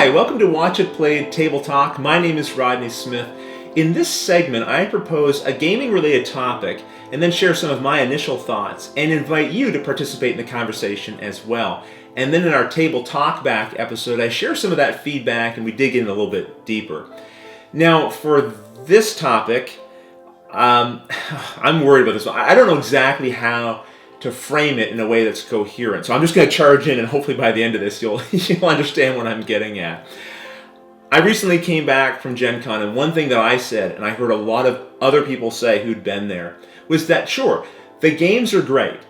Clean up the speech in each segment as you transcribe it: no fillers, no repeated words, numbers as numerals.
Hi, welcome to Watch It Played Table Talk. My name is Rodney Smith. In this segment, I propose a gaming-related topic and then share some of my initial thoughts and invite you to participate in the conversation as well. And then in our Table Talk Back episode, I share some of that feedback and we dig in a little bit deeper. Now, for this topic, I'm worried about this one. I don't know exactly how to frame it in a way that's coherent. So I'm just going to charge in, and hopefully by the end of this you'll understand what I'm getting at. I recently came back from Gen Con, and one thing that I said, and I heard a lot of other people say who'd been there, was that sure, the games are great,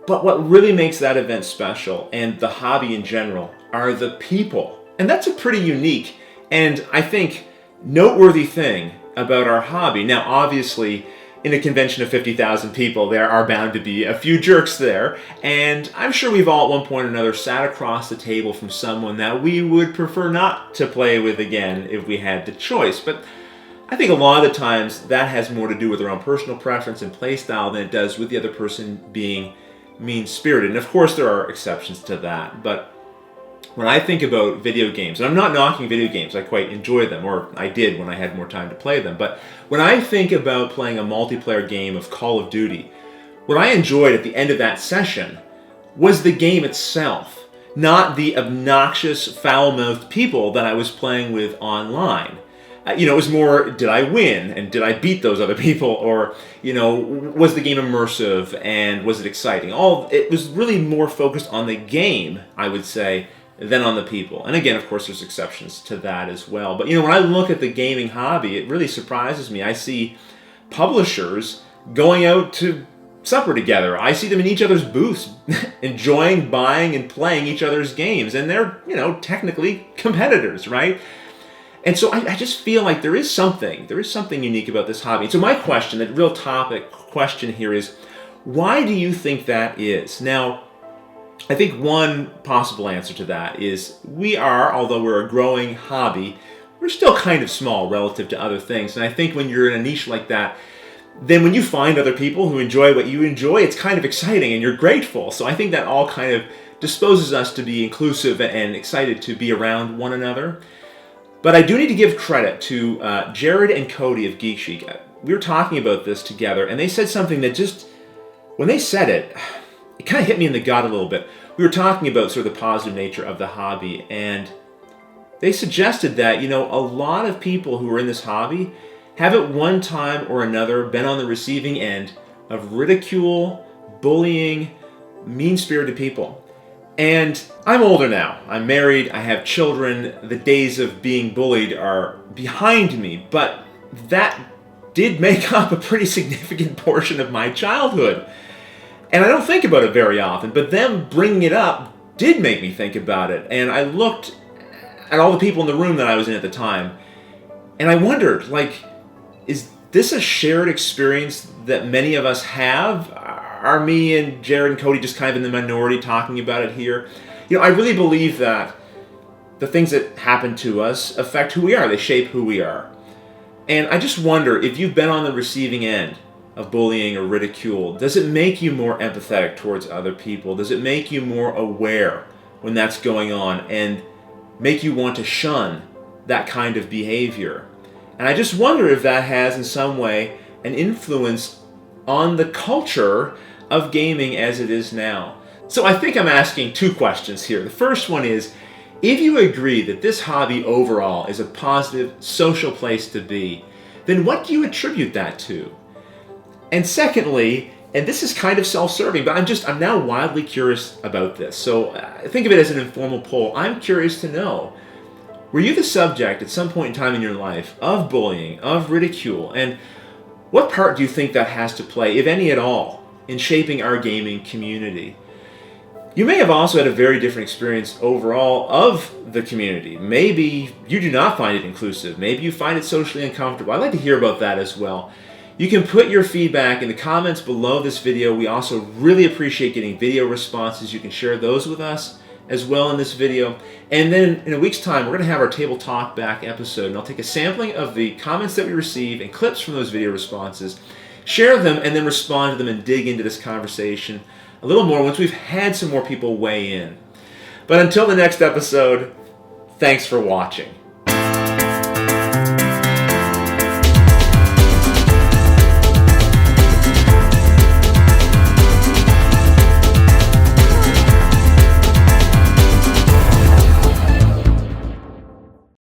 but what really makes that event special, and the hobby in general, are the people. And that's a pretty unique and, I think, noteworthy thing about our hobby. Now, obviously, in a convention of 50,000 people, there are bound to be a few jerks there, and I'm sure we've all at one point or another sat across the table from someone that we would prefer not to play with again if we had the choice. But I think a lot of the times that has more to do with our own personal preference and play style than it does with the other person being mean-spirited. And of course there are exceptions to that, but when I think about video games, and I'm not knocking video games, I quite enjoy them, or I did when I had more time to play them, but when I think about playing a multiplayer game of Call of Duty, what I enjoyed at the end of that session was the game itself, not the obnoxious, foul-mouthed people that I was playing with online. It was more, did I win, and did I beat those other people, or, was the game immersive, and was it exciting? It was really more focused on the game, I would say, than on the people. And again, of course, there's exceptions to that as well. But, when I look at the gaming hobby, it really surprises me. I see publishers going out to supper together. I see them in each other's booths, enjoying buying and playing each other's games. And they're, technically competitors, right? And so I just feel like there is something unique about this hobby. So my question, the real topic question here is, why do you think that is? Now, I think one possible answer to that is we are, although we're a growing hobby, we're still kind of small relative to other things. And I think when you're in a niche like that, then when you find other people who enjoy what you enjoy, it's kind of exciting and you're grateful. So I think that all kind of disposes us to be inclusive and excited to be around one another. But I do need to give credit to Jared and Cody of Geek Chic. We were talking about this together, and they said something that just, when they said it kind of hit me in the gut a little bit. We were talking about sort of the positive nature of the hobby, and they suggested that, a lot of people who are in this hobby have at one time or another been on the receiving end of ridicule, bullying, mean-spirited people. And I'm older now. I'm married, I have children, the days of being bullied are behind me, but that did make up a pretty significant portion of my childhood. And I don't think about it very often, but them bringing it up did make me think about it. And I looked at all the people in the room that I was in at the time, and I wondered, is this a shared experience that many of us have? Are me and Jared and Cody just kind of in the minority talking about it here? I really believe that the things that happen to us affect who we are. They shape who we are. And I just wonder if you've been on the receiving end of bullying or ridicule, does it make you more empathetic towards other people? Does it make you more aware when that's going on and make you want to shun that kind of behavior? And I just wonder if that has in some way an influence on the culture of gaming as it is now. So I think I'm asking two questions here. The first one is, if you agree that this hobby overall is a positive social place to be, then what do you attribute that to? And secondly, and this is kind of self-serving, but I'm now wildly curious about this. So think of it as an informal poll. I'm curious to know, were you the subject at some point in time in your life of bullying, of ridicule? And what part do you think that has to play, if any at all, in shaping our gaming community? You may have also had a very different experience overall of the community. Maybe you do not find it inclusive. Maybe you find it socially uncomfortable. I'd like to hear about that as well. You can put your feedback in the comments below this video. We also really appreciate getting video responses. You can share those with us as well in this video. And then in a week's time, we're going to have our Table Talk Back episode. And I'll take a sampling of the comments that we receive and clips from those video responses, share them, and then respond to them and dig into this conversation a little more once we've had some more people weigh in. But until the next episode, Thanks for watching.